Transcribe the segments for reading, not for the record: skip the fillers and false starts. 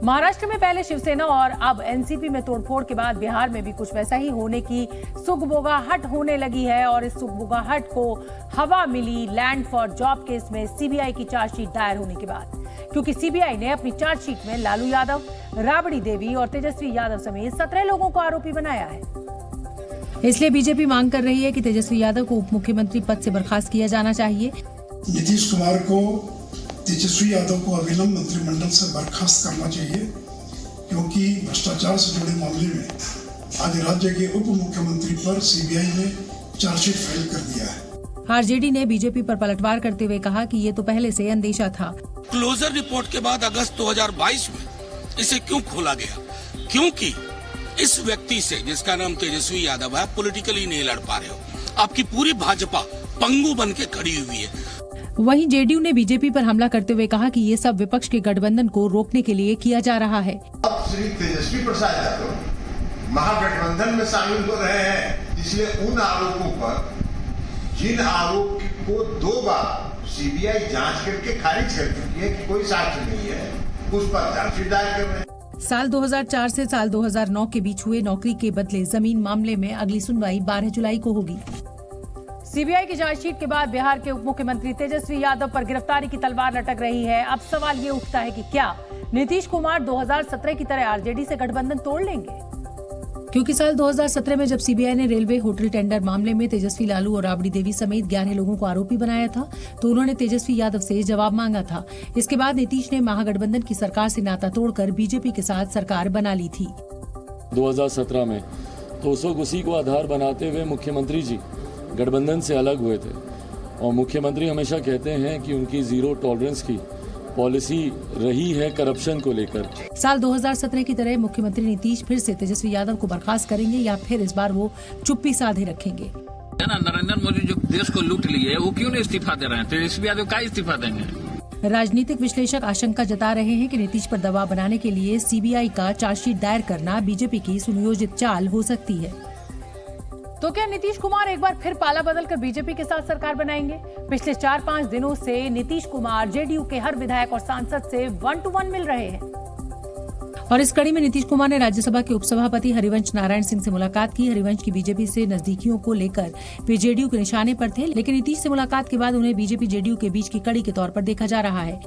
महाराष्ट्र में पहले शिवसेना और अब एनसीपी में तोड़फोड़ के बाद बिहार में भी कुछ वैसा ही होने की सुगबुगाहट होने लगी है और इस सुगबुगाहट को हवा मिली लैंड फॉर जॉब केस में सीबीआई की चार्जशीट दायर होने के बाद, क्योंकि सीबीआई ने अपनी चार्जशीट में लालू यादव, राबड़ी देवी और तेजस्वी यादव समेत 17 लोगों को आरोपी बनाया है। इसलिए बीजेपी मांग कर रही है कि तेजस्वी यादव को उप मुख्यमंत्री पद से बर्खास्त किया जाना चाहिए। नीतीश कुमार को, तेजस्वी यादव को अविलंब मंत्रिमंडल से बर्खास्त करना चाहिए, क्योंकि भ्रष्टाचार से जुड़े मामले में आज राज्य के उप मुख्यमंत्री पर सीबीआई ने चार्जशीट फाइल कर दिया है। आरजेडी ने बीजेपी पर पलटवार करते हुए कहा कि ये तो पहले से अंदेशा था। क्लोजर रिपोर्ट के बाद अगस्त 2022 में इसे क्यों खोला गया? क्योंकि इस व्यक्ति से, जिसका नाम तेजस्वी यादव है, पॉलिटिकली नहीं लड़ पा रहे हो। आपकी पूरी भाजपा पंगु बन के खड़ी हुई है। वहीं जेडीयू ने बीजेपी पर हमला करते हुए कहा कि ये सब विपक्ष के गठबंधन को रोकने के लिए किया जा रहा है। अब श्री तेजस्वी प्रसाद यादव महागठबंधन में शामिल हो रहे हैं, इसलिए उन आरोपों पर, जिन आरोप को 2 बार सीबीआई जांच करके खारिज कर चुकी है कि कोई साक्ष्य नहीं है, उस पर चार्जशीट दायर कर रहे हैं। साल 2004 से साल 2009 के बीच हुए नौकरी के बदले जमीन मामले में अगली सुनवाई 12 जुलाई को होगी। सीबीआई की चार्जशीट के बाद बिहार के उप मुख्यमंत्री तेजस्वी यादव पर गिरफ्तारी की तलवार लटक रही है। अब सवाल ये उठता है कि क्या नीतीश कुमार 2017 की तरह आरजेडी से गठबंधन तोड़ लेंगे? क्योंकि साल 2017 में जब सीबीआई ने रेलवे होटल टेंडर मामले में तेजस्वी लालू और राबड़ी देवी समेत 11 लोगों को आरोपी बनाया था, तो उन्होंने तेजस्वी यादव से जवाब मांगा था। इसके बाद नीतीश ने महागठबंधन की सरकार से नाता तोड़कर बीजेपी के साथ सरकार बना ली थी 2017 में। तो उसी को आधार बनाते हुए मुख्यमंत्री जी गठबंधन से अलग हुए थे और मुख्यमंत्री हमेशा कहते हैं कि उनकी जीरो टॉलरेंस की पॉलिसी रही है करप्शन को लेकर। साल 2017 की तरह मुख्यमंत्री नीतीश फिर से तेजस्वी यादव को बर्खास्त करेंगे या फिर इस बार वो चुप्पी साधे रखेंगे? नरेंद्र मोदी जो देश को लूट लिए, वो क्यों नहीं इस्तीफा दे रहे हैं? तेजस्वी यादव का इस्तीफा देंगे? राजनीतिक विश्लेषक आशंका जता रहे हैं कि नीतीश पर दबाव बनाने के लिए सीबीआई का चार्जशीट दायर करना बीजेपी की सुनियोजित चाल हो सकती है। तो क्या नीतीश कुमार एक बार फिर पाला बदलकर बीजेपी के साथ सरकार बनाएंगे? पिछले 4-5 दिनों से नीतीश कुमार जेडीयू के हर विधायक और सांसद से 1 to 1 मिल रहे हैं और इस कड़ी में नीतीश कुमार ने राज्यसभा के उपसभापति हरिवंश नारायण सिंह से मुलाकात की। हरिवंश की बीजेपी से नजदीकियों को लेकर वे जेडीयू के निशाने पर थे, लेकिन नीतीश से मुलाकात के बाद उन्हें बीजेपी जेडीयू के बीच की कड़ी के तौर पर देखा जा रहा है।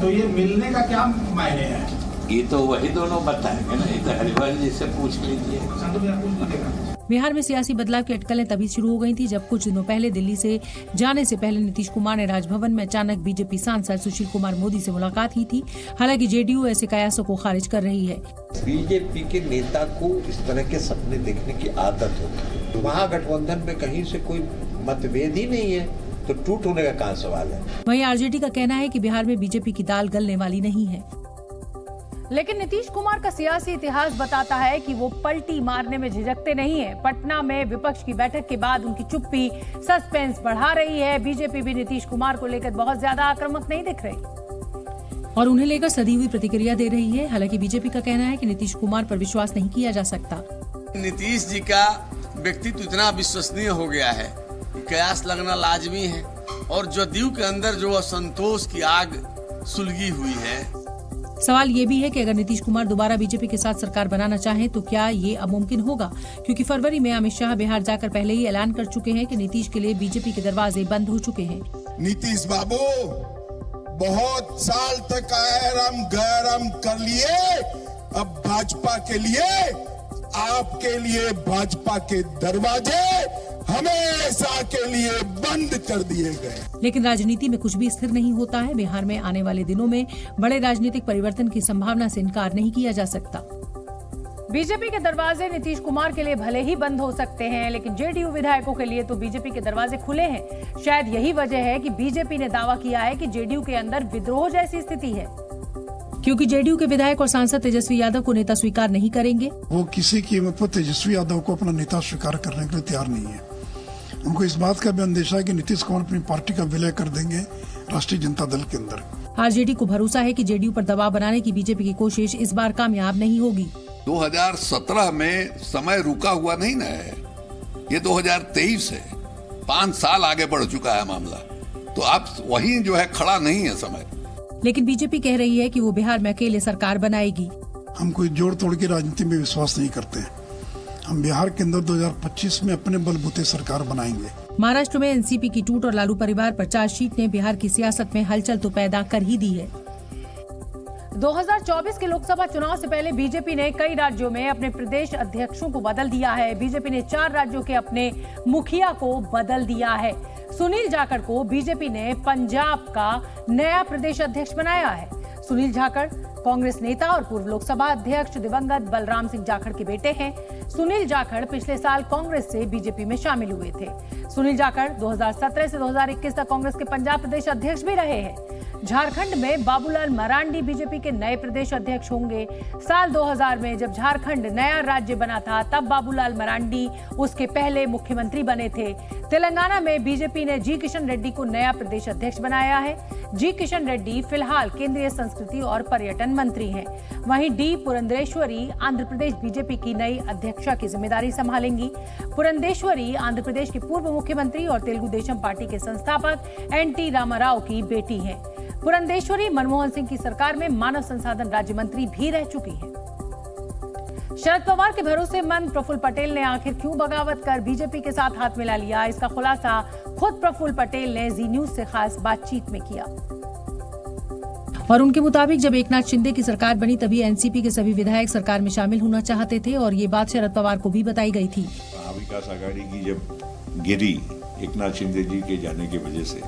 तो ये मिलने का क्या मायने है? ये तो वही दोनों बताएंगे ना, ये तो हरिवंश जी से पूछ लीजिए। बिहार में सियासी बदलाव की अटकलें तभी शुरू हो गई थी जब कुछ दिनों पहले दिल्ली से जाने से पहले नीतीश कुमार ने राजभवन में अचानक बीजेपी सांसद सुशील कुमार मोदी से मुलाकात की थी। हालांकि जेडीयू ऐसे कयासों को खारिज कर रही है। बीजेपी के नेता को इस तरह के सपने देखने की आदत होती है। महागठबंधन में कहीं से कोई मतभेद ही नहीं है, तो टूट होने का कहाँ सवाल है? वहीं आरजेडी का कहना है कि बिहार में बीजेपी की दाल गलने वाली नहीं है, लेकिन नीतीश कुमार का सियासी इतिहास बताता है कि वो पलटी मारने में झिझकते नहीं हैं। पटना में विपक्ष की बैठक के बाद उनकी चुप्पी सस्पेंस बढ़ा रही है। बीजेपी भी नीतीश कुमार को लेकर बहुत ज्यादा आक्रामक नहीं दिख रही और उन्हें लेकर सधी हुई प्रतिक्रिया दे रही है। हालांकि बीजेपी का कहना है कि नीतीश कुमार पर विश्वास नहीं किया जा सकता। नीतीश जी का व्यक्तित्व इतना विश्वसनीय हो गया है, कयास लगना लाजमी है और जदयू के अंदर जो असंतोष की आग सुलगी हुई है। सवाल ये भी है कि अगर नीतीश कुमार दोबारा बीजेपी के साथ सरकार बनाना चाहें तो क्या ये अब मुमकिन होगा? क्योंकि फरवरी में अमित शाह बिहार जाकर पहले ही ऐलान कर चुके हैं कि नीतीश के लिए बीजेपी के दरवाजे बंद हो चुके हैं। नीतीश बाबू बहुत साल तक आराम गैराम कर लिए, अब भाजपा के लिए, आपके लिए भाजपा के दरवाजे हमेशा के लिए बंद कर दिए गए। लेकिन राजनीति में कुछ भी स्थिर नहीं होता है। बिहार में आने वाले दिनों में बड़े राजनीतिक परिवर्तन की संभावना से इनकार नहीं किया जा सकता। बीजेपी के दरवाजे नीतीश कुमार के लिए भले ही बंद हो सकते हैं, लेकिन जेडीयू विधायकों के लिए तो बीजेपी के दरवाजे खुले हैं। शायद यही वजह है कि बीजेपी ने दावा किया है कि जेडीयू के अंदर विद्रोह जैसी स्थिति है, क्योंकि जेडीयू के विधायक और सांसद तेजस्वी यादव को नेता स्वीकार नहीं करेंगे। वो किसी कीमत पर तेजस्वी यादव को अपना नेता स्वीकार करने के लिए तैयार नहीं है। उनको इस बात का भी अंदेशा है कि नीतीश कुमार अपनी पार्टी का विलय कर देंगे राष्ट्रीय जनता दल के अंदर। आरजेडी को भरोसा है कि जेडीयू पर दबाव बनाने की बीजेपी की कोशिश इस बार कामयाब नहीं होगी। 2017 में समय रुका हुआ नहीं ना है, ये 2023 है, 5 साल आगे बढ़ चुका है मामला, तो आप वही जो है खड़ा नहीं है समय। लेकिन बीजेपी कह रही है कि वो बिहार में अकेले सरकार बनाएगी। हम कोई जोड़ तोड़ की राजनीति में विश्वास नहीं करते हैं। हम बिहार के अंदर 2025 में अपने बलबूते सरकार बनाएंगे। महाराष्ट्र में एनसीपी की टूट और लालू परिवार पर चार्जशीट ने बिहार की सियासत में हलचल तो पैदा कर ही दी है। 2024 के लोकसभा चुनाव से पहले बीजेपी ने कई राज्यों में अपने प्रदेश अध्यक्षों को बदल दिया है। बीजेपी ने 4 राज्यों के अपने मुखिया को बदल दिया है। सुनील जाखड़ को बीजेपी ने पंजाब का नया प्रदेश अध्यक्ष बनाया है। सुनील जाखड़ कांग्रेस नेता और पूर्व लोकसभा अध्यक्ष दिवंगत बलराम सिंह जाखड़ के बेटे हैं। सुनील जाखड़ पिछले साल कांग्रेस से बीजेपी में शामिल हुए थे। सुनील जाखड़ 2017 से 2021 तक कांग्रेस के पंजाब प्रदेश अध्यक्ष भी रहे हैं। झारखंड में बाबूलाल मरांडी बीजेपी के नए प्रदेश अध्यक्ष होंगे। साल 2000 में जब झारखंड नया राज्य बना था तब बाबूलाल मरांडी उसके पहले मुख्यमंत्री बने थे। तेलंगाना में बीजेपी ने जी किशन रेड्डी को नया प्रदेश अध्यक्ष बनाया है। जी किशन रेड्डी फिलहाल केंद्रीय संस्कृति और पर्यटन मंत्री हैं। वहीं डी पुरंदेश्वरी आंध्र प्रदेश बीजेपी की नई अध्यक्षा की जिम्मेदारी संभालेंगी। पुरंदेश्वरी आंध्र प्रदेश के पूर्व मुख्यमंत्री और तेलुगु देशम पार्टी के संस्थापक एनटी रामाराव की बेटी हैं। पुरंदेश्वरी मनमोहन सिंह की सरकार में मानव संसाधन राज्य मंत्री भी रह चुकी हैं। शरद पवार के भरोसेमंद प्रफुल्ल पटेल ने आखिर क्यों बगावत कर बीजेपी के साथ हाथ मिला लिया, इसका खुलासा खुद प्रफुल्ल पटेल ने जी न्यूज से खास बातचीत में किया। और उनके मुताबिक जब एकनाथ शिंदे की सरकार बनी तभी एनसीपी के सभी विधायक सरकार में शामिल होना चाहते थे और ये बात शरद पवार को भी बताई गई थी। महाविकास आघाड़ी की जब गिरी एकनाथ शिंदे जी के जाने की वजह से,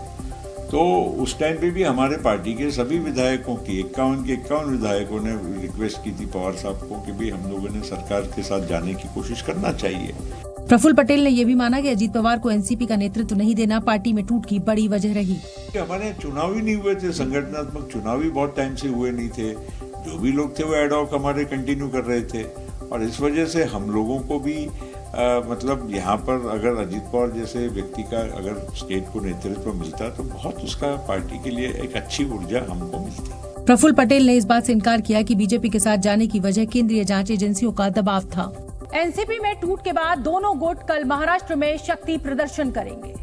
तो उस टाइम पे भी हमारे पार्टी के सभी विधायकों की 51 विधायकों ने रिक्वेस्ट की थी पवार साहब को कि भी हम लोगों ने सरकार के साथ जाने की कोशिश करना चाहिए। प्रफुल्ल पटेल ने यह भी माना कि अजीत पवार को एनसीपी का नेतृत्व नहीं देना पार्टी में टूट की बड़ी वजह रही। हमारे चुनाव ही नहीं हुए थे, संगठनात्मक चुनाव ही बहुत टाइम से हुए नहीं थे। जो भी लोग थे वो एडहॉक हमारे कंटिन्यू कर रहे थे और इस वजह से हम लोगों को भी मतलब यहाँ पर अगर अजीत पवार जैसे व्यक्ति का अगर स्टेट को नेतृत्व मिलता तो बहुत उसका पार्टी के लिए एक अच्छी ऊर्जा हमको मिलती। प्रफुल्ल पटेल ने इस बात से इनकार किया कि बीजेपी के साथ जाने की वजह केंद्रीय जांच एजेंसियों का दबाव था। एनसीपी में टूट के बाद दोनों गुट कल महाराष्ट्र में शक्ति प्रदर्शन करेंगे।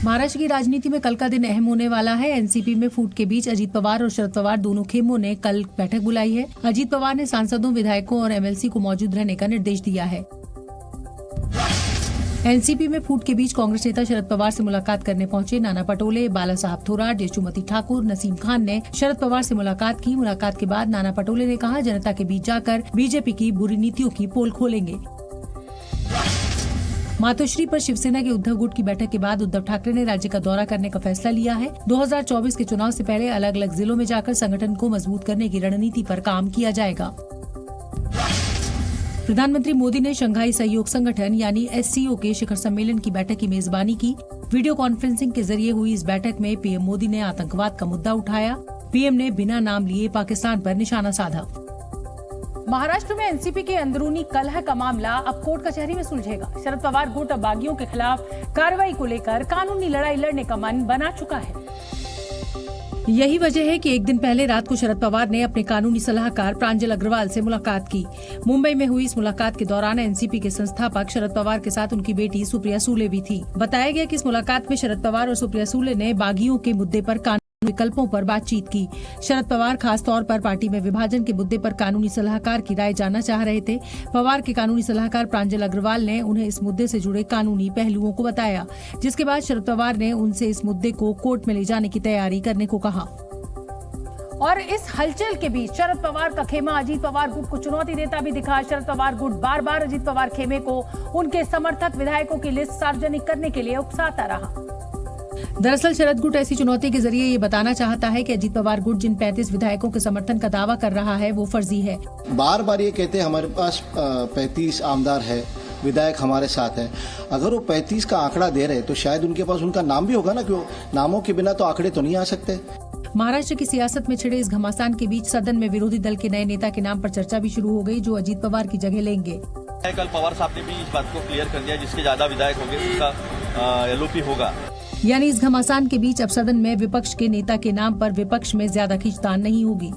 महाराष्ट्र की राजनीति में कल का दिन अहम होने वाला है। एनसीपी में फूट के बीच अजीत पवार और शरद पवार दोनों खेमों ने कल बैठक बुलाई है। अजीत पवार ने सांसदों, विधायकों और एमएलसी को मौजूद रहने का निर्देश दिया है। एनसीपी में फूट के बीच कांग्रेस नेता शरद पवार से मुलाकात करने पहुंचे नाना पटोले, बाला साहब थोराट, यशोमती ठाकुर, नसीम खान ने शरद पवार से मुलाकात की। मुलाकात के बाद नाना पटोले ने कहा, जनता के बीच जाकर बीजेपी की बुरी नीतियों की पोल खोलेंगे। मातोश्री पर शिवसेना के उद्धव गुट की बैठक के बाद उद्धव ठाकरे ने राज्य का दौरा करने का फैसला लिया है। 2024 के चुनाव से पहले अलग अलग जिलों में जाकर संगठन को मजबूत करने की रणनीति पर काम किया जाएगा। प्रधानमंत्री मोदी ने शंघाई सहयोग संगठन यानी एससीओ के शिखर सम्मेलन की बैठक की मेजबानी की। वीडियो कॉन्फ्रेंसिंग के जरिए हुई इस बैठक में पीएम मोदी ने आतंकवाद का मुद्दा उठाया। पीएम ने बिना नाम लिए पाकिस्तान पर निशाना साधा। महाराष्ट्र में एनसीपी के अंदरूनी कलह का मामला अब कोर्ट कचहरी में सुलझेगा। शरद पवार गुट अब बागियों के खिलाफ कार्रवाई को लेकर कानूनी लड़ाई लड़ने का मन बना चुका है। यही वजह है कि एक दिन पहले रात को शरद पवार ने अपने कानूनी सलाहकार प्रांजल अग्रवाल से मुलाकात की। मुंबई में हुई इस मुलाकात के दौरान एनसीपी के संस्थापक शरद पवार के साथ उनकी बेटी सुप्रिया सूले भी थी। बताया गया कि इस मुलाकात में शरद पवार और सुप्रिया सूले ने बागियों के मुद्दे पर कानूनी विकल्पों पर बातचीत की। शरद पवार खास तौर पर पार्टी में विभाजन के मुद्दे पर कानूनी सलाहकार की राय जानना चाह रहे थे। पवार के कानूनी सलाहकार प्रांजल अग्रवाल ने उन्हें इस मुद्दे से जुड़े कानूनी पहलुओं को बताया, जिसके बाद शरद पवार ने उनसे इस मुद्दे को कोर्ट में ले जाने की तैयारी करने को कहा। और इस हलचल के बीच शरद पवार का खेमा अजीत पवार गुट को चुनौती देता भी दिखा। शरद पवार गुट बार बार अजीत पवार खेमे को उनके समर्थक विधायकों की लिस्ट सार्वजनिक करने के लिए उकसाता रहा। दरअसल शरद गुट ऐसी चुनौती के जरिए ये बताना चाहता है कि अजीत पवार गुट जिन 35 विधायकों के समर्थन का दावा कर रहा है वो फर्जी है। बार बार ये कहते हैं हमारे पास 35 आमदार है, विधायक हमारे साथ है। अगर वो 35 का आंकड़ा दे रहे तो शायद उनके पास उनका नाम भी होगा ना, क्यों नामों के बिना तो आंकड़े तो नहीं आ सकते। महाराष्ट्र की सियासत में छिड़े इस घमासान के बीच सदन में विरोधी दल के नए नेता के नाम पर चर्चा भी शुरू हो गई, जो अजीत पवार की जगह लेंगे। कल पवार साहब ने भी इस बात को क्लियर कर दिया, जिसके ज्यादा विधायक होंगे उसका एलओपी होगा। यानी इस घमासान के बीच अब सदन में विपक्ष के नेता के नाम पर विपक्ष में ज्यादा खींचतान नहीं होगी।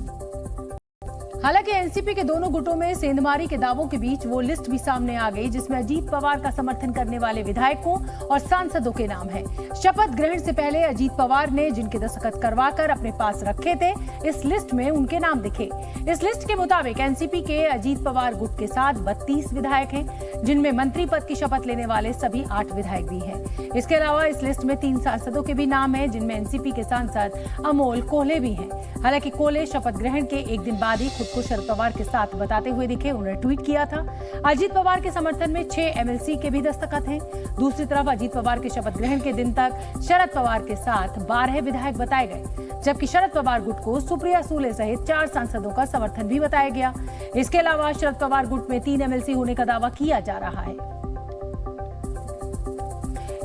हालांकि एनसीपी के दोनों गुटों में सेंधमारी के दावों के बीच वो लिस्ट भी सामने आ गई जिसमें अजीत पवार का समर्थन करने वाले विधायकों और सांसदों के नाम है। शपथ ग्रहण से पहले अजीत पवार ने जिनके दस्तखत करवाकर अपने पास रखे थे, इस लिस्ट में उनके नाम दिखे। इस लिस्ट के मुताबिक एनसीपी के अजीत पवार गुट के साथ 32 विधायक हैं, जिनमें मंत्री पद की शपथ लेने वाले सभी 8 विधायक भी हैं। इसके अलावा इस लिस्ट में 3 सांसदों के भी नाम है, जिनमें एनसीपी के सांसद अमोल कोल्हे भी हैं। हालांकि कोल्हे शपथ ग्रहण के एक दिन बाद ही खुद को शरद पवार के साथ बताते हुए दिखे। उन्होंने ट्वीट किया था। अजीत पवार के समर्थन में 6 एमएलसी के भी दस्तखत हैं। दूसरी तरफ अजीत पवार के शपथ ग्रहण के दिन तक शरद पवार के साथ 12 विधायक बताए गए, जबकि शरद पवार गुट को सुप्रिया सूले सहित 4 सांसदों का समर्थन भी बताया गया। इसके अलावा शरद पवार गुट में 3 एमएलसी होने का दावा किया जा रहा है।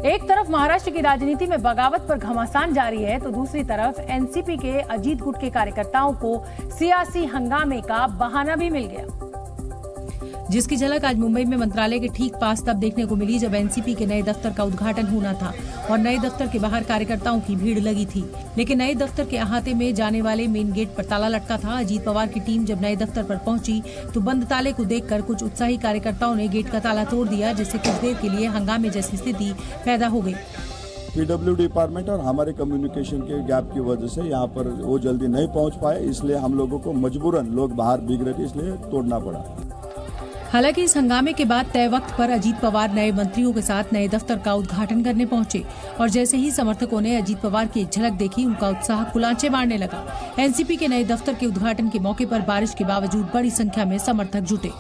एक तरफ महाराष्ट्र की राजनीति में बगावत पर घमासान जारी है, तो दूसरी तरफ एनसीपी के अजीत गुट के कार्यकर्ताओं को सियासी हंगामे का बहाना भी मिल गया, जिसकी झलक आज मुंबई में मंत्रालय के ठीक पास तब देखने को मिली जब एनसीपी के नए दफ्तर का उद्घाटन होना था और नए दफ्तर के बाहर कार्यकर्ताओं की भीड़ लगी थी। लेकिन नए दफ्तर के अहाते में जाने वाले मेन गेट पर ताला लटका था। अजीत पवार की टीम जब नए दफ्तर पर पहुंची तो बंद ताले को देखकर कुछ उत्साही कार्यकर्ताओं ने गेट का ताला तोड़ दिया, जिससे कुछ देर के लिए हंगामे जैसी स्थिति पैदा हो गई। पीडब्ल्यू डिपार्टमेंट और हमारे कम्युनिकेशन के गैप की वजह से यहाँ पर वो जल्दी नहीं पहुँच पाए, इसलिए हम लोगों को मजबूरन लोग बाहर भीग रहे थे, इसलिए तोड़ना पड़ा। हालांकि इस हंगामे के बाद तय वक्त पर अजीत पवार नए मंत्रियों के साथ नए दफ्तर का उद्घाटन करने पहुंचे और जैसे ही समर्थकों ने अजीत पवार की एक झलक देखी, उनका उत्साह कुलांचे मारने लगा। एनसीपी के नए दफ्तर के उद्घाटन के मौके पर बारिश के बावजूद बड़ी संख्या में समर्थक जुटे।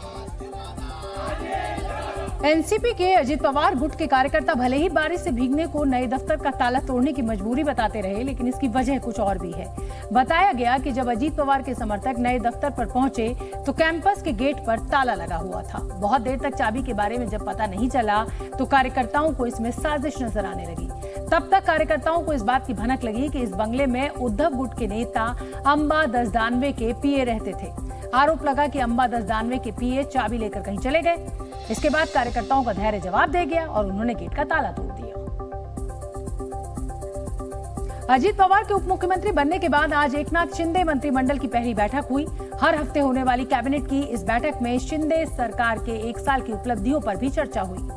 एनसीपी के अजीत पवार गुट के कार्यकर्ता भले ही बारिश से भीगने को नए दफ्तर का ताला तोड़ने की मजबूरी बताते रहे, लेकिन इसकी वजह कुछ और भी है। बताया गया कि जब अजीत पवार के समर्थक नए दफ्तर पर पहुंचे तो कैंपस के गेट पर ताला लगा हुआ था। बहुत देर तक चाबी के बारे में जब पता नहीं चला तो कार्यकर्ताओं को इसमें साजिश नजर आने लगी। तब तक कार्यकर्ताओं को इस बात की भनक लगी कि इस बंगले में उद्धव गुट के नेता अंबा दसदानवे के पीए रहते थे। आरोप लगा कि अंबा दसदानवे के पीए चाबी लेकर कहीं चले गए। इसके बाद कार्यकर्ताओं का धैर्य जवाब दे गया और उन्होंने गेट का ताला तोड़ दिया। अजीत पवार के उप मुख्यमंत्री बनने के बाद आज एकनाथ शिंदे मंत्रिमंडल की पहली बैठक हुई। हर हफ्ते होने वाली कैबिनेट की इस बैठक में शिंदे सरकार के 1 साल की उपलब्धियों पर भी चर्चा हुई।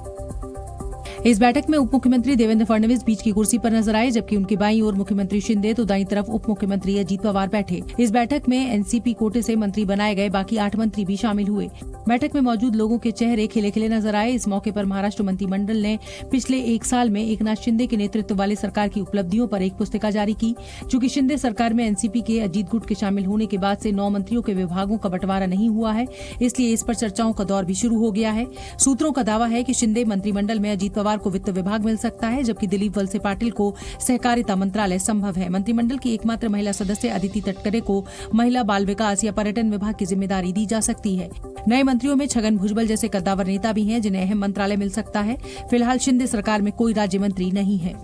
इस बैठक में उप मुख्यमंत्री देवेंद्र फडणवीस बीच की कुर्सी पर नजर आए, जबकि उनकी बाईं ओर मुख्यमंत्री शिंदे तो दाईं तरफ उप मुख्यमंत्री अजीत पवार बैठे। इस बैठक में एनसीपी कोटे से मंत्री बनाए गए बाकी 8 मंत्री भी शामिल हुए। बैठक में मौजूद लोगों के चेहरे खिले खिले नजर आए। इस मौके पर महाराष्ट्र मंत्रिमंडल ने पिछले 1 साल में एकनाथ शिंदे के नेतृत्व वाली सरकार की उपलब्धियों पर एक पुस्तिका जारी की। चूंकि शिंदे सरकार में एनसीपी के अजीत गुट के शामिल होने के बाद से 9 मंत्रियों के विभागों का बंटवारा नहीं हुआ है, इसलिए इस पर चर्चाओं का दौर भी शुरू हो गया है। सूत्रों का दावा है कि शिंदे मंत्रिमंडल में अजीत पवार को वित्त विभाग मिल सकता है, जबकि दिलीप वलसे पाटिल को सहकारिता मंत्रालय संभव है। मंत्रिमंडल की एकमात्र महिला सदस्य अदिति तटकरे को महिला बाल विकास या पर्यटन विभाग की जिम्मेदारी दी जा सकती है। नए मंत्रियों में छगन भुजबल जैसे कद्दावर नेता भी हैं, जिन्हें अहम मंत्रालय मिल सकता है। फिलहाल शिंदे सरकार में कोई राज्य मंत्री नहीं है।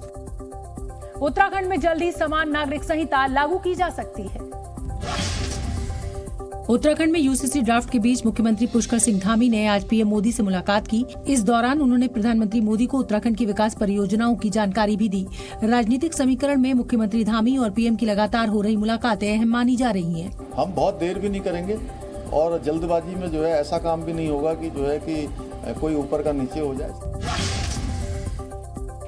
उत्तराखंड में जल्द ही समान नागरिक संहिता लागू की जा सकती है। उत्तराखंड में यूसीसी ड्राफ्ट के बीच मुख्यमंत्री पुष्कर सिंह धामी ने आज पीएम मोदी से मुलाकात की। इस दौरान उन्होंने प्रधानमंत्री मोदी को उत्तराखंड की विकास परियोजनाओं की जानकारी भी दी। राजनीतिक समीकरण में मुख्यमंत्री धामी और पीएम की लगातार हो रही मुलाकातें अहम मानी जा रही हैं। हम बहुत देर भी नहीं करेंगे और जल्दबाजी में जो है ऐसा काम भी नहीं होगा कि जो है कि कोई ऊपर का नीचे हो जाए।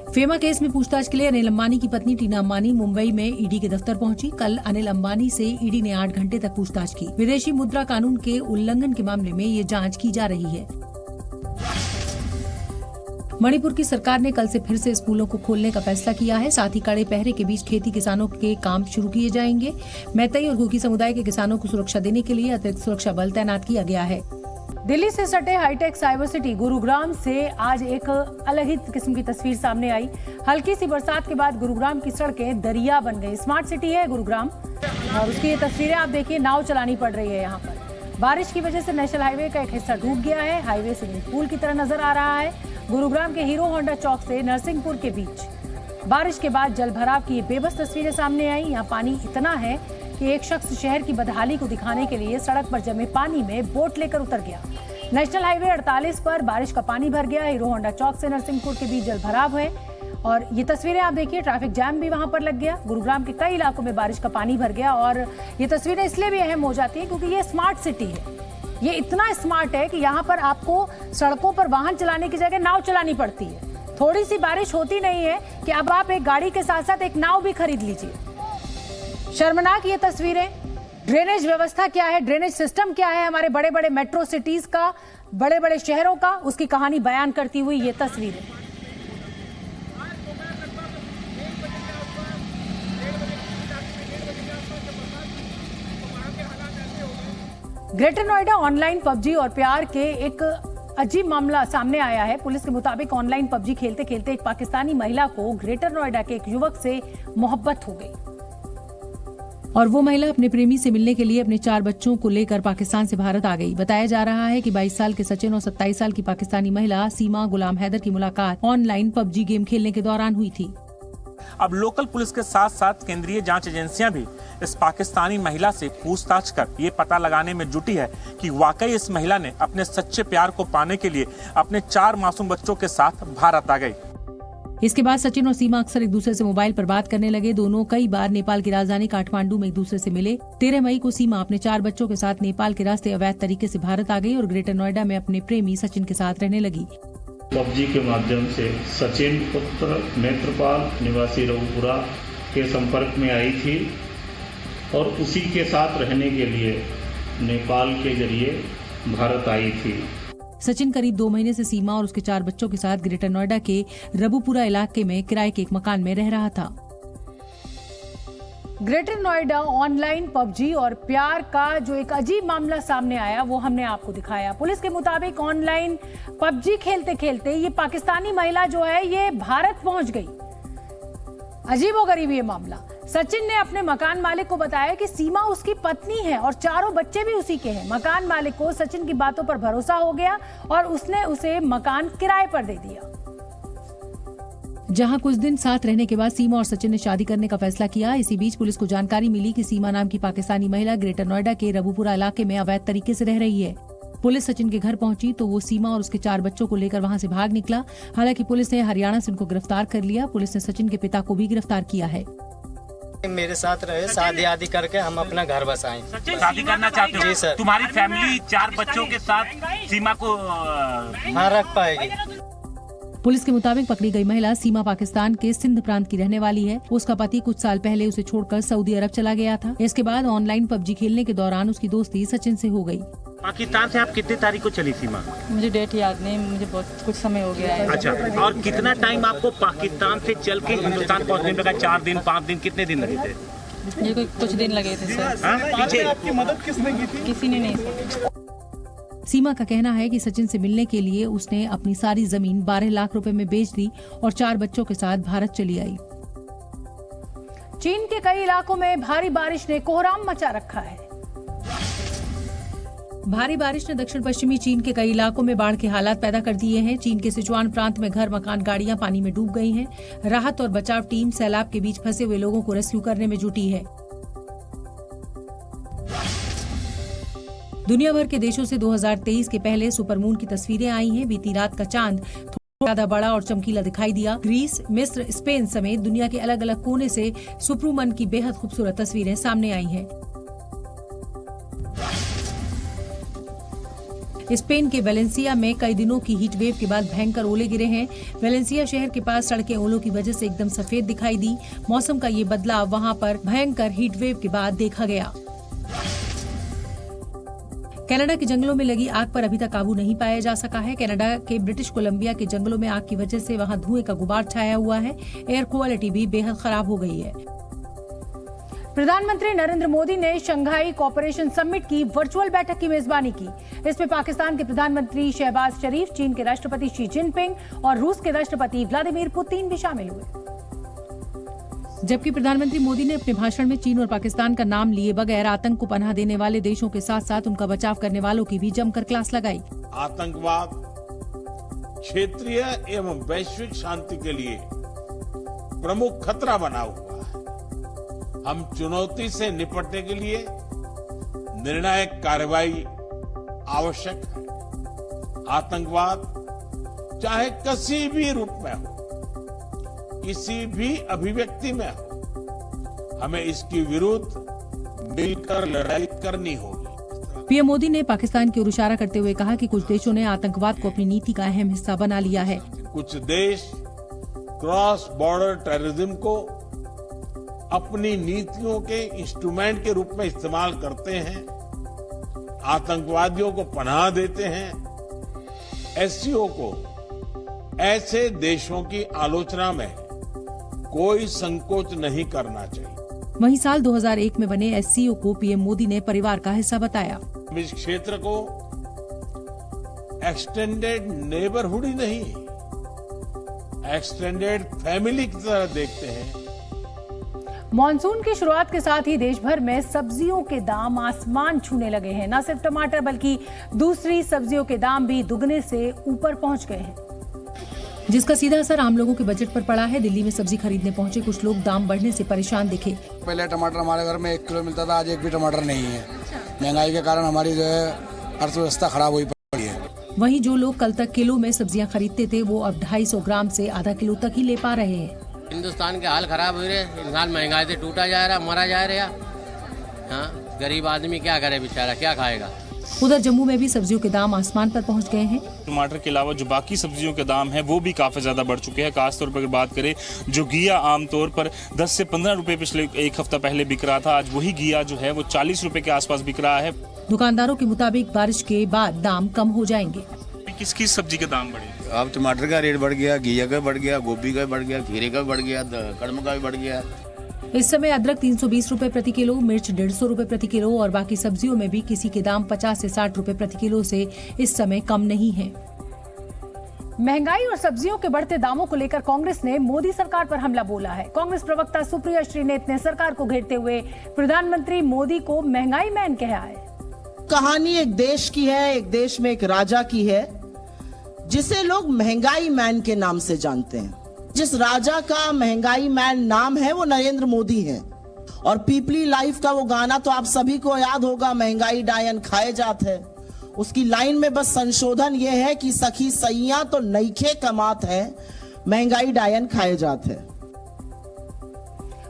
फेमा केस में पूछताछ के लिए अनिल अंबानी की पत्नी टीना अंबानी मुंबई में ईडी के दफ्तर पहुंची। कल अनिल अंबानी से ईडी ने 8 घंटे तक पूछताछ की। विदेशी मुद्रा कानून के उल्लंघन के मामले में ये जांच की जा रही है। मणिपुर की सरकार ने कल से फिर से स्कूलों को खोलने का फैसला किया है। साथ ही कड़े पहरे के बीच खेती किसानों के काम शुरू किए जाएंगे। मैतेई और कुकी समुदाय के किसानों को सुरक्षा देने के लिए अतिरिक्त सुरक्षा बल तैनात किया गया है। दिल्ली से सटे हाईटेक साइबर सिटी गुरुग्राम से आज एक अलग ही किस्म की तस्वीर सामने आई। हल्की सी बरसात के बाद गुरुग्राम की सड़कें दरिया बन गई। स्मार्ट सिटी है गुरुग्राम और उसकी ये तस्वीरें आप देखिए, नाव चलानी पड़ रही है यहाँ पर। बारिश की वजह से नेशनल हाईवे का एक हिस्सा डूब गया है। हाईवे स्विमिंग पूल की तरह नजर आ रहा है। गुरुग्राम के हीरो होंडा चौक से नरसिंहपुर के बीच बारिश के बाद जल भराव की बेबस तस्वीरें सामने आई। यहाँ पानी इतना है कि एक शख्स शहर की बदहाली को दिखाने के लिए सड़क पर जमे पानी में बोट लेकर उतर गया। नेशनल हाईवे 48 पर बारिश का पानी भर गया। हीरो होंडा चौक से नरसिंहपुर के बीच जल भराव है और ये तस्वीरें आप देखिए, ट्रैफिक जैम भी वहां पर लग गया। गुरुग्राम के कई इलाकों में बारिश का पानी भर गया और ये तस्वीरें इसलिए भी अहम हो जाती हैं क्योंकि ये स्मार्ट सिटी है। ये इतना स्मार्ट है कि यहाँ पर आपको सड़कों पर वाहन चलाने की जगह नाव चलानी पड़ती है। थोड़ी सी बारिश होती नहीं है कि अब आप एक गाड़ी के साथ साथ एक नाव भी खरीद लीजिए। शर्मनाक ये तस्वीरें। ड्रेनेज व्यवस्था क्या है, ड्रेनेज सिस्टम क्या है हमारे बड़े बड़े मेट्रो सिटीज का, बड़े बड़े शहरों का, उसकी कहानी बयान करती हुई ये तस्वीरें। ग्रेटर नोएडा ऑनलाइन पबजी और प्यार के एक अजीब मामला सामने आया है। पुलिस के मुताबिक ऑनलाइन पबजी खेलते खेलते एक पाकिस्तानी महिला को ग्रेटर नोएडा के एक युवक से मोहब्बत हो गई और वो महिला अपने प्रेमी से मिलने के लिए अपने 4 बच्चों को लेकर पाकिस्तान से भारत आ गई। बताया जा रहा है कि 22 साल के सचिन और 27 साल की पाकिस्तानी महिला सीमा गुलाम हैदर की मुलाकात ऑनलाइन पबजी गेम खेलने के दौरान हुई थी। अब लोकल पुलिस के साथ साथ केंद्रीय जांच एजेंसियां भी इस पाकिस्तानी महिला से पूछताछ कर ये पता लगाने में जुटी है कि वाकई इस महिला ने अपने सच्चे प्यार को पाने के लिए अपने 4 मासूम बच्चों के साथ भारत आ गई। इसके बाद सचिन और सीमा अक्सर एक दूसरे से मोबाइल पर बात करने लगे। दोनों कई बार नेपाल की राजधानी काठमांडू में एक दूसरे से मिले। 13 मई को सीमा अपने 4 बच्चों के साथ नेपाल के रास्ते अवैध तरीके से भारत आ गई और ग्रेटर नोएडा में अपने प्रेमी सचिन के साथ रहने लगी। पबजी के माध्यम से सचिन पुत्र नेत्रपाल निवासी रघुपुरा के संपर्क में आई थी और उसी के साथ रहने के लिए नेपाल के जरिए भारत आई थी। सचिन करीब 2 महीने से सीमा और उसके 4 बच्चों के साथ ग्रेटर नोएडा के रबुपुरा इलाके में किराए के एक मकान में रह रहा था। ग्रेटर नोएडा ऑनलाइन पबजी और प्यार का जो एक अजीब मामला सामने आया वो हमने आपको दिखाया। पुलिस के मुताबिक ऑनलाइन पबजी खेलते खेलते ये पाकिस्तानी महिला जो है ये भारत पहुंच गई। अजीबोगरीब ये मामला। सचिन ने अपने मकान मालिक को बताया कि सीमा उसकी पत्नी है और 4 बच्चे भी उसी के हैं। मकान मालिक को सचिन की बातों पर भरोसा हो गया और उसने उसे मकान किराए पर दे दिया। जहां कुछ दिन साथ रहने के बाद सीमा और सचिन ने शादी करने का फैसला किया। इसी बीच पुलिस को जानकारी मिली कि सीमा नाम की पाकिस्तानी महिला ग्रेटर नोएडा के रबुपुरा इलाके में अवैध तरीके से रह रही है। पुलिस सचिन के घर पहुंची तो वो सीमा और उसके 4 बच्चों को लेकर वहां से भाग निकला। हालांकि पुलिस ने हरियाणा से उनको गिरफ्तार कर लिया। पुलिस ने सचिन के पिता को भी गिरफ्तार किया है। मेरे साथ रहे, शादी आदि करके हम अपना घर बसाएं। शादी करना चाहते हो? जी सर। तुम्हारी फैमिली 4 बच्चों के साथ सीमा को हाँ रख पाएगी। पुलिस के मुताबिक पकड़ी गई महिला सीमा पाकिस्तान के सिंध प्रांत की रहने वाली है। उसका पति कुछ साल पहले उसे छोड़कर सऊदी अरब चला गया था। इसके बाद ऑनलाइन पबजी खेलने के दौरान उसकी दोस्ती सचिन से हो गई। पाकिस्तान से आप कितने तारीख को चली सीमा? मुझे डेट याद नहीं, मुझे बहुत कुछ समय हो गया है। अच्छा, और कितना टाइम आपको पाकिस्तान से चल के हिंदुस्तान पहुंचने में लगा? 4 दिन 5 दिन कितने दिन लगे थे? ये कुछ दिन लगे थे सर। पीछे आपकी मदद किसने की थी? किसी ने नहीं। सीमा का कहना है कि सचिन से मिलने के लिए उसने अपनी सारी जमीन 12 लाख रुपए में बेच दी और 4 बच्चों के साथ भारत चली आई। चीन के कई इलाकों में भारी बारिश ने कोहराम मचा रखा है। भारी बारिश ने दक्षिण पश्चिमी चीन के कई इलाकों में बाढ़ के हालात पैदा कर दिए हैं। चीन के सिचुआन प्रांत में घर, मकान, गाड़ियां पानी में डूब गई हैं। राहत और बचाव टीम सैलाब के बीच फंसे हुए लोगों को रेस्क्यू करने में जुटी है। दुनिया भर के देशों से 2023 के पहले सुपरमून की तस्वीरें आई हैं। बीती रात का चांद थोड़ा ज्यादा बड़ा और चमकीला दिखाई दिया। ग्रीस, मिस्र, स्पेन समेत दुनिया के अलग अलग कोने से सुपरमून की बेहद खूबसूरत तस्वीरें सामने आई हैं। स्पेन के वेलेंसिया में कई दिनों की हीट वेव के बाद भयंकर ओले गिरे हैं। वेलेंसिया शहर के पास सड़कें ओलों की वजह से एकदम सफेद दिखाई दी। मौसम का ये बदलाव वहां पर भयंकर हीट वेव के बाद देखा गया। कनाडा के जंगलों में लगी आग पर अभी तक काबू नहीं पाया जा सका है। कनाडा के ब्रिटिश कोलंबिया के जंगलों में आग की वजह से वहां धुएं का गुबार छाया हुआ है। एयर क्वालिटी भी बेहद खराब हो गई है। प्रधानमंत्री नरेंद्र मोदी ने शंघाई कोऑपरेशन समिट की वर्चुअल बैठक की मेजबानी की। इसमें पाकिस्तान के प्रधानमंत्री शहबाज शरीफ, चीन के राष्ट्रपति शी जिनपिंग और रूस के राष्ट्रपति व्लादिमीर पुतिन भी शामिल हुए। जबकि प्रधानमंत्री मोदी ने अपने भाषण में चीन और पाकिस्तान का नाम लिए बगैर आतंक को पनाह देने वाले देशों के साथ साथ उनका बचाव करने वालों की भी जमकर क्लास लगाई। आतंकवाद क्षेत्रीय एवं वैश्विक शांति के लिए प्रमुख खतरा बना हुआ है। हम चुनौती से निपटने के लिए निर्णायक कार्रवाई आवश्यक है। आतंकवाद चाहे किसी भी रूप में हो, किसी भी अभिव्यक्ति में हो, हमें इसके विरुद्ध मिलकर लड़ाई करनी होगी। पीएम मोदी ने पाकिस्तान की ओर इशारा करते हुए कहा कि कुछ देशों ने आतंकवाद को अपनी नीति का अहम हिस्सा बना लिया है। कुछ देश क्रॉस बॉर्डर टेररिज्म को अपनी नीतियों के इंस्ट्रूमेंट के रूप में इस्तेमाल करते हैं, आतंकवादियों को पनाह देते हैं। एससीओ को ऐसे देशों की आलोचना में कोई संकोच नहीं करना चाहिए। वहीं साल 2001 में बने एससीओ को पीएम मोदी ने परिवार का हिस्सा बताया। इस क्षेत्र को एक्सटेंडेड नेबरहुड ही नहीं, एक्सटेंडेड फैमिली की तरह देखते हैं। मॉनसून की शुरुआत के साथ ही देश भर में सब्जियों के दाम आसमान छूने लगे हैं। न सिर्फ टमाटर बल्कि दूसरी सब्जियों के दाम भी दुगने से ऊपर पहुंच गए हैं, जिसका सीधा असर आम लोगों के बजट पर पड़ा है। दिल्ली में सब्जी खरीदने पहुंचे कुछ लोग दाम बढ़ने से परेशान दिखे। पहले टमाटर हमारे घर में 1 किलो मिलता था, आज एक भी टमाटर नहीं है। महंगाई के कारण हमारी जो है अर्थव्यवस्था खराब हुई पड़ी है। वहीं जो लोग कल तक किलो में सब्जियां खरीदते थे वो अब 250 ग्राम से आधा किलो तक ही ले पा रहे हैं। हिंदुस्तान के हाल खराब हो रहे, इंसान महंगाई से टूटा जा रहा, मरा जा रहा। हाँ, गरीब आदमी क्या करे बेचारा, क्या खाएगा। उधर जम्मू में भी सब्जियों के दाम आसमान पर पहुंच गए हैं। टमाटर के अलावा जो बाकी सब्जियों के दाम हैं वो भी काफी ज्यादा बढ़ चुके हैं। खासतौर पर बात करें, जो घिया आमतौर पर 10 से 15 रुपए पिछले एक हफ्ता पहले बिक रहा था, आज वही घिया जो है वो 40 रुपए के आसपास बिक रहा है। दुकानदारों के मुताबिक बारिश के बाद दाम कम हो जाएंगे। किस किस सब्जी के दाम बढ़े? अब टमाटर का रेट बढ़ गया, घिया का बढ़ गया, गोभी का बढ़ गया, खीरे का बढ़ गया, कड़म का भी बढ़ गया। इस समय अदरक 320 रुपए प्रति किलो, मिर्च 150 रुपए प्रति किलो और बाकी सब्जियों में भी किसी के दाम 50 से 60 रुपए प्रति किलो से इस समय कम नहीं है। महंगाई और सब्जियों के बढ़ते दामों को लेकर कांग्रेस ने मोदी सरकार पर हमला बोला है। कांग्रेस प्रवक्ता सुप्रिया श्रीनेत ने सरकार को घेरते हुए प्रधानमंत्री मोदी को महंगाई मैन कहा है। कहानी एक देश की है, एक देश में एक राजा की है जिसे लोग महंगाई मैन के नाम से जानते हैं। जिस राजा का महंगाई मैन नाम है वो नरेंद्र मोदी है। और पीपली लाइफ का वो गाना तो आप सभी को याद होगा, महंगाई डायन खाए जात है। उसकी लाइन में बस संशोधन ये है कि सखी सैया तो नईखे कमात है, महंगाई डायन खाए जात है।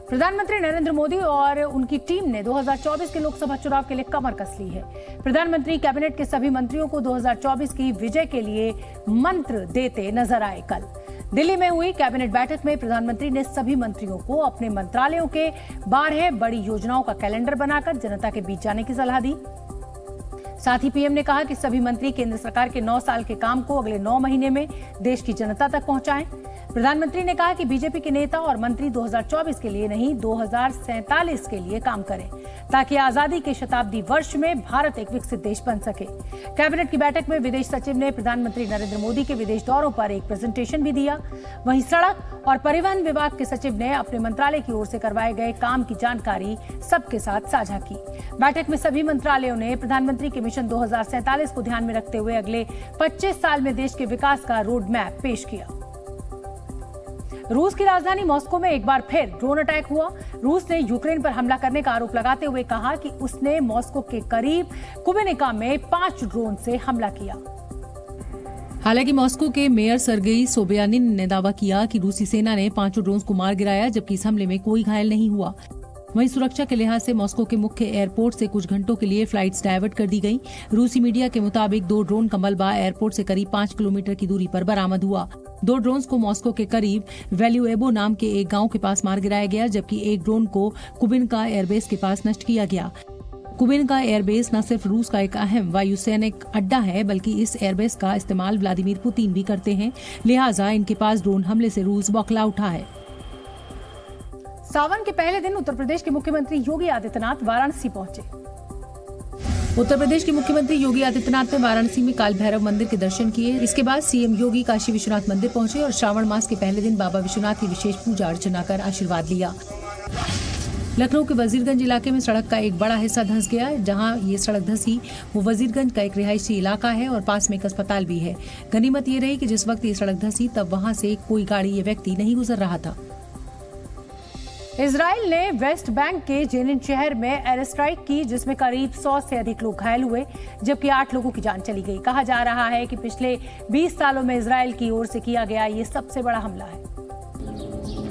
प्रधानमंत्री नरेंद्र मोदी और उनकी टीम ने 2024 के लोकसभा चुनाव के लिए कमर कस ली है। प्रधानमंत्री कैबिनेट के सभी मंत्रियों को 2024 की विजय के लिए मंत्र देते नजर आए। कल दिल्ली में हुई कैबिनेट बैठक में प्रधानमंत्री ने सभी मंत्रियों को अपने मंत्रालयों के 12 बड़ी योजनाओं का कैलेंडर बनाकर जनता के बीच जाने की सलाह दी। साथ ही पीएम ने कहा कि सभी मंत्री केंद्र सरकार के 9 साल के काम को अगले 9 महीने में देश की जनता तक पहुंचाएं। प्रधानमंत्री ने कहा कि बीजेपी के नेता और मंत्री 2024 के लिए नहीं 2047 के लिए काम करें, ताकि आजादी के शताब्दी वर्ष में भारत एक विकसित देश बन सके। कैबिनेट की बैठक में विदेश सचिव ने प्रधानमंत्री नरेंद्र मोदी के विदेश दौरों पर एक प्रेजेंटेशन भी दिया। वहीं सड़क और परिवहन विभाग के सचिव ने अपने मंत्रालय की ओर से करवाए गए काम की जानकारी सबके साथ साझा की। बैठक में सभी मंत्रालयों ने प्रधानमंत्री के मिशन 2047 को ध्यान में रखते हुए अगले 25 साल में देश के विकास का रोड मैप पेश किया। रूस की राजधानी मॉस्को में एक बार फिर ड्रोन अटैक हुआ। रूस ने यूक्रेन पर हमला करने का आरोप लगाते हुए कहा कि उसने मॉस्को के करीब कुबिनिका में 5 ड्रोन से हमला किया। हालांकि मॉस्को के मेयर सर्गेई सोबियानिन ने दावा किया कि रूसी सेना ने 5 ड्रोन को मार गिराया, जबकि इस हमले में कोई घायल नहीं हुआ। वहीं सुरक्षा के लिहाज से मॉस्को के मुख्य एयरपोर्ट से कुछ घंटों के लिए फ्लाइट्स डायवर्ट कर दी गई। रूसी मीडिया के मुताबिक 2 ड्रोन का मलबा एयरपोर्ट से करीब 5 किलोमीटर की दूरी पर बरामद हुआ। 2 ड्रोन्स को मॉस्को के करीब वैल्यूएबो नाम के एक गांव के पास मार गिराया गया, जबकि एक ड्रोन को कुबिनका एयरबेस के पास नष्ट किया गया। कुबिनका एयरबेस न सिर्फ रूस का एक अहम वायुसैनिक अड्डा है, बल्कि इस एयरबेस का इस्तेमाल व्लादिमीर पुतिन भी करते हैं। लिहाजा इनके पास ड्रोन हमले से रूस बौखला उठा है। सावन के पहले दिन उत्तर प्रदेश के मुख्यमंत्री योगी आदित्यनाथ वाराणसी पहुंचे। उत्तर प्रदेश के मुख्यमंत्री योगी आदित्यनाथ ने वाराणसी में काल भैरव मंदिर के दर्शन किए। इसके बाद सीएम योगी काशी विश्वनाथ मंदिर पहुंचे और श्रावण मास के पहले दिन बाबा विश्वनाथ की विशेष पूजा अर्चना कर आशीर्वाद लिया। लखनऊ के वजीरगंज इलाके में सड़क का एक बड़ा हिस्सा धंस गया। जहां ये सड़क धंसी वो वजीरगंज का एक रिहायशी इलाका है और पास में एक अस्पताल भी है। गनीमत ये रही कि जिस वक्त ये सड़क धंसी तब वहां से कोई गाड़ी या व्यक्ति नहीं गुजर रहा था। इजराइल ने वेस्ट बैंक के जेनिन शहर में एयर स्ट्राइक की, जिसमें करीब 100 से अधिक लोग घायल हुए, जबकि 8 लोगों की जान चली गई। कहा जा रहा है कि पिछले 20 सालों में इजराइल की ओर से किया गया ये सबसे बड़ा हमला है।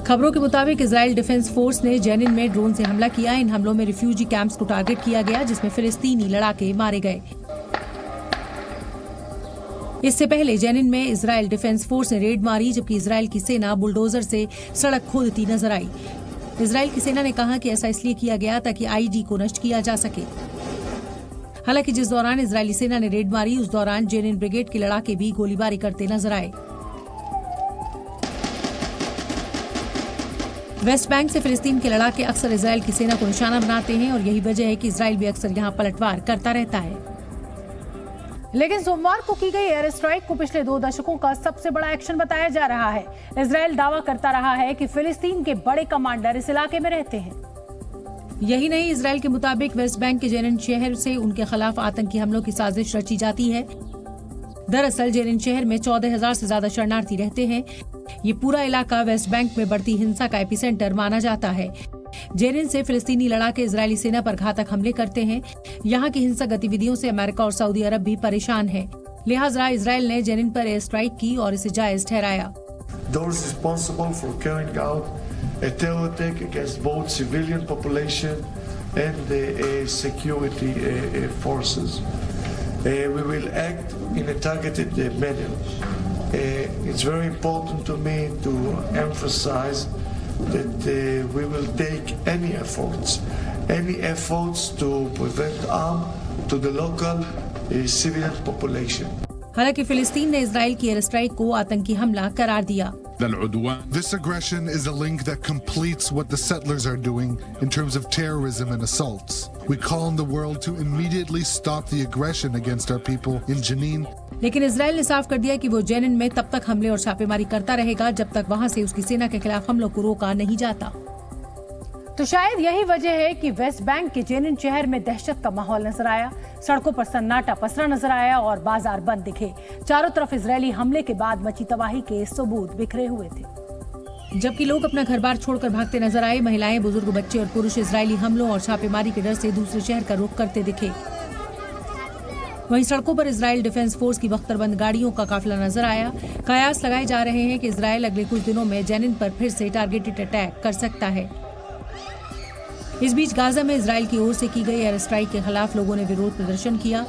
खबरों के मुताबिक इजराइल डिफेंस फोर्स ने जेनिन में ड्रोन से हमला किया। इन हमलों में रिफ्यूजी कैंप्स को टारगेट किया गया, जिसमें फिलिस्तीनी लड़ाके मारे गए। इससे पहले जेनिन में इजराइल डिफेंस फोर्स ने रेड मारी, जबकि इजराइल की सेना बुलडोजर से सड़क खोदती नजर आई। इजराइल की सेना ने कहा कि ऐसा इसलिए किया गया ताकि आईडी को नष्ट किया जा सके। हालांकि जिस दौरान इजरायली सेना ने रेड मारी, उस दौरान जेनिन ब्रिगेड के लड़ाके भी गोलीबारी करते नजर आए। वेस्ट बैंक से फिलिस्तीन के लड़ाके अक्सर इजराइल की सेना को निशाना बनाते हैं और यही वजह है कि इजराइल भी अक्सर यहां पलटवार करता रहता है। लेकिन सोमवार को की गई एयर स्ट्राइक को पिछले 2 दशकों का सबसे बड़ा एक्शन बताया जा रहा है। इजराइल दावा करता रहा है कि फिलिस्तीन के बड़े कमांडर इस इलाके में रहते हैं। यही नहीं, इजराइल के मुताबिक वेस्ट बैंक के जेनिन शहर से उनके खिलाफ आतंकी हमलों की साजिश रची जाती है। दरअसल जेनिन शहर में 14,000 से ज्यादा शरणार्थी रहते हैं। ये पूरा इलाका वेस्ट बैंक में बढ़ती हिंसा का एपिसेंटर माना जाता है। जेनिन से फिलिस्तीनी लड़ाके इजरायली सेना पर घातक हमले करते हैं। यहाँ की हिंसक गतिविधियों से अमेरिका और सऊदी अरब भी परेशान है। लिहाजा इजराइल ने जेनिन पर एयर स्ट्राइक की और इसे जायज ठहराया। Those responsible for carrying out a terror attack against both civilian population and security forces. We will act in a targeted manner. It's very important to me to emphasize that we will take any efforts to prevent harm to the local civilian population. हालांकि फिलिस्तीन ने Israel की air strike को आतंकी हमला करार दिया। This aggression is a link that completes what the settlers are doing in terms of terrorism and assaults. We call on the world to immediately stop the aggression against our people in Jenin. लेकिन Israel ने साफ कर दिया कि वो Zenin में तब तक हमले और छापेमारी करता रहेगा जब तक वहां से उसकी सेना के खिलाफ हमलों को रोका नहीं जाता। तो शायद यही वजह है कि वेस्ट बैंक के जेनिन शहर में दहशत का माहौल नजर आया। सड़कों पर सन्नाटा पसरा नजर आया और बाजार बंद दिखे। चारों तरफ इजरायली हमले के बाद मची तबाही के सबूत बिखरे हुए थे। जबकि लोग अपना घर बार छोड़कर भागते नजर आए, महिलाएं, बुजुर्ग, बच्चे और पुरुष इजरायली हमलों और छापेमारी के डर से दूसरे शहर का रुख करते दिखे। वहीं सड़कों पर इजराइल डिफेंस फोर्स की बख्तरबंद गाड़ियों का काफिला नजर आया। कयास लगाए जा रहे हैं कि इजराइल अगले कुछ दिनों में जेनिन पर फिर से टारगेटेड अटैक कर सकता है। इस बीच गाजा में इजराइल की ओर से की गई एयर स्ट्राइक के खिलाफ लोगों ने विरोध प्रदर्शन किया।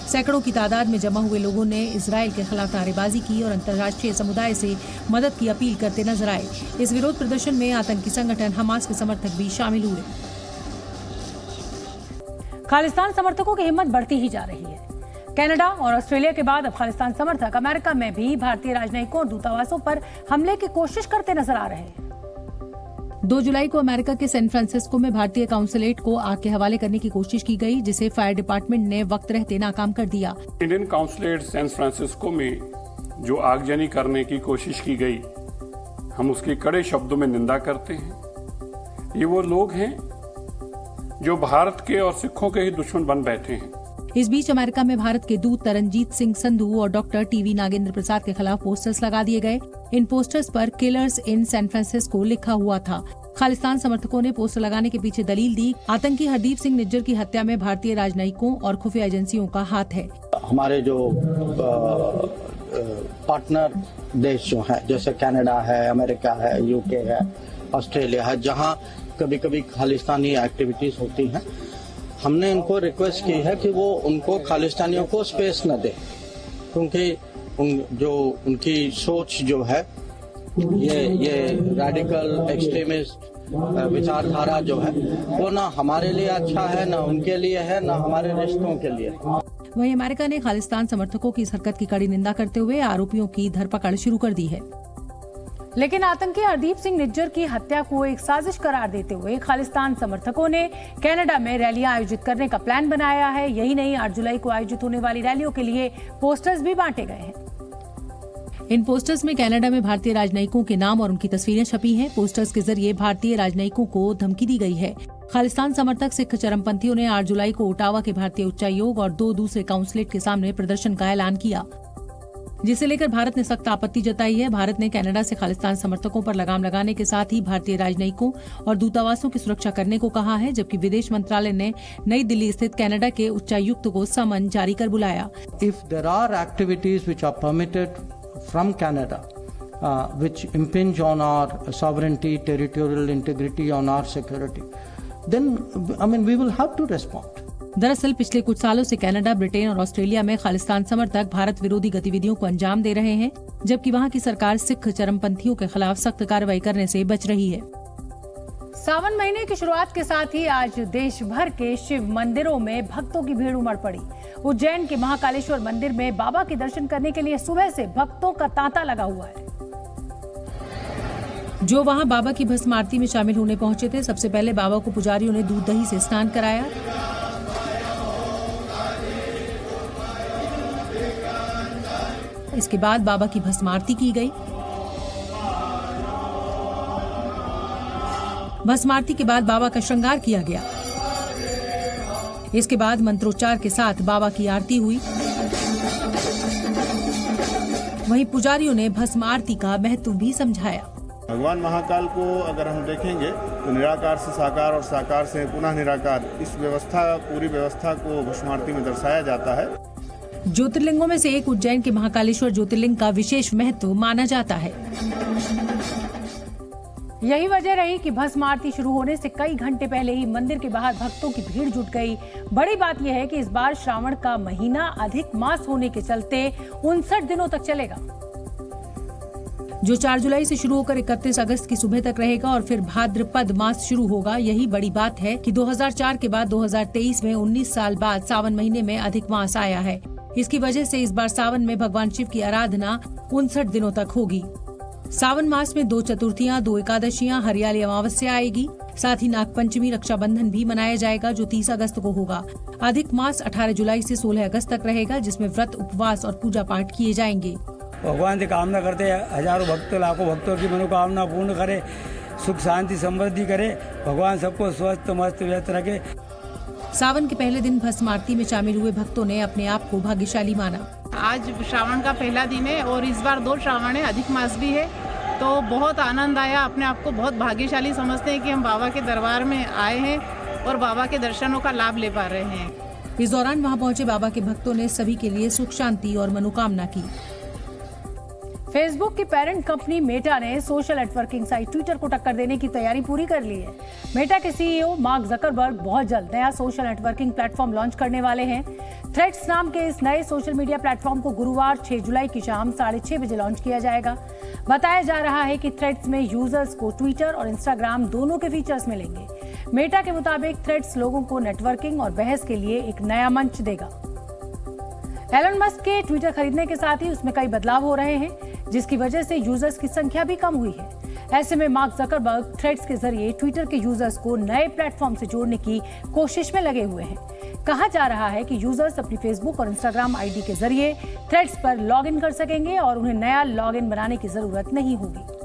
सैकड़ों की तादाद में जमा हुए लोगों ने इजराइल के खिलाफ नारेबाजी की और अंतर्राष्ट्रीय समुदाय से मदद की अपील करते नजर आए। इस विरोध प्रदर्शन में आतंकी संगठन हमास के समर्थक भी शामिल हुए। खालिस्तान समर्थकों की हिम्मत बढ़ती ही जा रही है। कनाडा और ऑस्ट्रेलिया के बाद अब खालिस्तान समर्थक अमेरिका में भी भारतीय राजनयिकों और दूतावासों पर हमले की कोशिश करते नजर आ रहे हैं। 2 जुलाई को अमेरिका के सैन फ्रांसिस्को में भारतीय काउंसुलेट को आग के हवाले करने की कोशिश की गई, जिसे फायर डिपार्टमेंट ने वक्त रहते नाकाम कर दिया। इंडियन काउंसुलेट सैन फ्रांसिस्को में जो आगजनी करने की कोशिश की गई, हम उसकी कड़े शब्दों में निंदा करते हैं। ये वो लोग हैं जो भारत के और सिखों के ही दुश्मन बन बैठे हैं। इस बीच अमेरिका में भारत के दूत तरनजीत सिंह संधू और डॉक्टर टीवी नागेंद्र प्रसाद के खिलाफ पोस्टर्स लगा दिए गए। इन पोस्टर्स पर किलर्स इन सैन फ्रांसिस्को लिखा हुआ था। खालिस्तान समर्थकों ने पोस्टर लगाने के पीछे दलील दी, आतंकी हरदीप सिंह निज्जर की हत्या में भारतीय राजनयिकों और खुफिया एजेंसियों का हाथ है। हमारे जो पार्टनर देश जो है, जैसे कनाडा है, अमेरिका है, यूके है, ऑस्ट्रेलिया है, जहाँ कभी कभी खालिस्तानी एक्टिविटीज होती हैं, हमने इनको रिक्वेस्ट की है कि वो उनको खालिस्तानियों को स्पेस न दे, क्योंकि उनकी सोच जो है ये रैडिकल एक्सट्रीमिस्ट विचारधारा जो है वो ना हमारे लिए अच्छा है, ना उनके लिए है, ना हमारे रिश्तों के लिए। वहीं अमेरिका ने खालिस्तान समर्थकों की इस हरकत की कड़ी निंदा करते हुए आरोपियों की धरपकड़ शुरू कर दी है। लेकिन आतंकी हरदीप सिंह निज्जर की हत्या को एक साजिश करार देते हुए खालिस्तान समर्थकों ने कनाडा में रैलियां आयोजित करने का प्लान बनाया है। यही नहीं, 8 जुलाई को आयोजित होने वाली रैलियों के लिए पोस्टर्स भी बांटे गए हैं। इन पोस्टर्स में कनाडा में भारतीय राजनयिकों के नाम और उनकी तस्वीरें छपी हैं। पोस्टर्स के जरिए भारतीय राजनयिकों को धमकी दी गई है। खालिस्तान समर्थक सिख चरमपंथियों ने 8 जुलाई को ओटावा के भारतीय उच्चायोग और 2 दूसरे काउंसुलेट के सामने प्रदर्शन का ऐलान किया, जिसे लेकर भारत ने सख्त आपत्ति जताई है। भारत ने कनाडा से खालिस्तान समर्थकों पर लगाम लगाने के साथ ही भारतीय राजनयिकों और दूतावासों की सुरक्षा करने को कहा है, जबकि विदेश मंत्रालय ने नई दिल्ली स्थित कनाडा के उच्चायुक्त को समन जारी कर बुलाया। If there are activities which are permitted from Canada which impinge on our sovereignty, territorial integrity, on our security, then we will have to respond. दरअसल पिछले कुछ सालों से कनाडा, ब्रिटेन और ऑस्ट्रेलिया में खालिस्तान समर्थक भारत विरोधी गतिविधियों को अंजाम दे रहे हैं, जबकि वहां की सरकार सिख चरमपंथियों के खिलाफ सख्त कार्रवाई करने से बच रही है। सावन महीने की शुरुआत के साथ ही आज देश भर के शिव मंदिरों में भक्तों की भीड़ उमड़ पड़ी। उज्जैन के महाकालेश्वर मंदिर में बाबा के दर्शन करने के लिए सुबह से भक्तों का तांता लगा हुआ है। जो वहां बाबा की भस्म आरती में शामिल होने पहुंचे थे, सबसे पहले बाबा को पुजारियों ने दूध दही से स्नान कराया। इसके बाद बाबा की भस्म आरती की गई। भस्म आरती के बाद बाबा का श्रृंगार किया गया। इसके बाद मंत्रोच्चार के साथ बाबा की आरती हुई। वहीं पुजारियों ने भस्म आरती का महत्व भी समझाया। भगवान महाकाल को अगर हम देखेंगे तो निराकार से साकार और साकार से पुनः निराकार, इस पूरी व्यवस्था को भस्म आरती में दर्शाया जाता है। ज्योतिर्लिंगों में से एक उज्जैन के महाकालेश्वर ज्योतिर्लिंग का विशेष महत्व माना जाता है। यही वजह रही कि भस्म आरती शुरू होने से कई घंटे पहले ही मंदिर के बाहर भक्तों की भीड़ जुट गई। बड़ी बात यह है कि इस बार श्रावण का महीना अधिक मास होने के चलते 59 दिनों तक चलेगा, जो 4 जुलाई से शुरू होकर 31 अगस्त की सुबह तक रहेगा और फिर भाद्रपद मास शुरू होगा। यही बड़ी बात है कि 2004 के बाद 2023 में 19 साल बाद सावन महीने में अधिक मास आया है। इसकी वजह से इस बार सावन में भगवान शिव की आराधना 59 दिनों तक होगी। सावन मास में 2 चतुर्थियां, 2 एकादशियां, हरियाली अमावस्या आएगी। साथ ही नागपंचमी, रक्षाबंधन भी मनाया जाएगा, जो 30 अगस्त को होगा। अधिक मास 18 जुलाई से 16 अगस्त तक रहेगा, जिसमें व्रत, उपवास और पूजा पाठ किए जाएंगे। भगवान से कामना करते हैं हजारों भक्त, लाखों भक्तों की मनोकामना पूर्ण करे, सुख शांति समृद्धि करे, भगवान सबको स्वस्थ मस्त व्यस्त रखे। सावन के पहले दिन भस्म आरती में शामिल हुए भक्तों ने अपने आप को भाग्यशाली माना। आज श्रावण का पहला दिन है और इस बार 2 श्रावण है, अधिक मास भी है, तो बहुत आनंद आया। अपने आप को बहुत भाग्यशाली समझते हैं कि हम बाबा के दरबार में आए हैं और बाबा के दर्शनों का लाभ ले पा रहे हैं। इस दौरान वहां पहुंचे बाबा के भक्तों ने सभी के लिए सुख, शांति और मनोकामना की। फेसबुक की पेरेंट कंपनी मेटा ने सोशल नेटवर्किंग साइट ट्विटर को टक्कर देने की तैयारी पूरी कर ली है। मेटा के सीईओ मार्क जकरबर्ग बहुत जल्द नया सोशल नेटवर्किंग प्लेटफॉर्म लॉन्च करने वाले हैं। थ्रेड्स नाम के इस नए सोशल मीडिया प्लेटफॉर्म को गुरुवार 6 जुलाई की शाम 6:30 बजे लॉन्च किया जाएगा। बताया जा रहा है कि थ्रेड्स में यूजर्स को ट्विटर और इंस्टाग्राम दोनों के फीचर्स मिलेंगे। मेटा के मुताबिक थ्रेड्स लोगों को नेटवर्किंग और बहस के लिए एक नया मंच देगा। एलन मस्क के ट्विटर खरीदने के साथ ही उसमें कई बदलाव हो रहे हैं, जिसकी वजह से यूजर्स की संख्या भी कम हुई है। ऐसे में मार्क जकरबर्ग थ्रेड्स के जरिए ट्विटर के यूजर्स को नए प्लेटफॉर्म से जोड़ने की कोशिश में लगे हुए हैं। कहा जा रहा है कि यूजर्स अपनी फेसबुक और इंस्टाग्राम आईडी के जरिए थ्रेड्स पर लॉगिन कर सकेंगे और उन्हें नया लॉगिन बनाने की जरूरत नहीं होगी।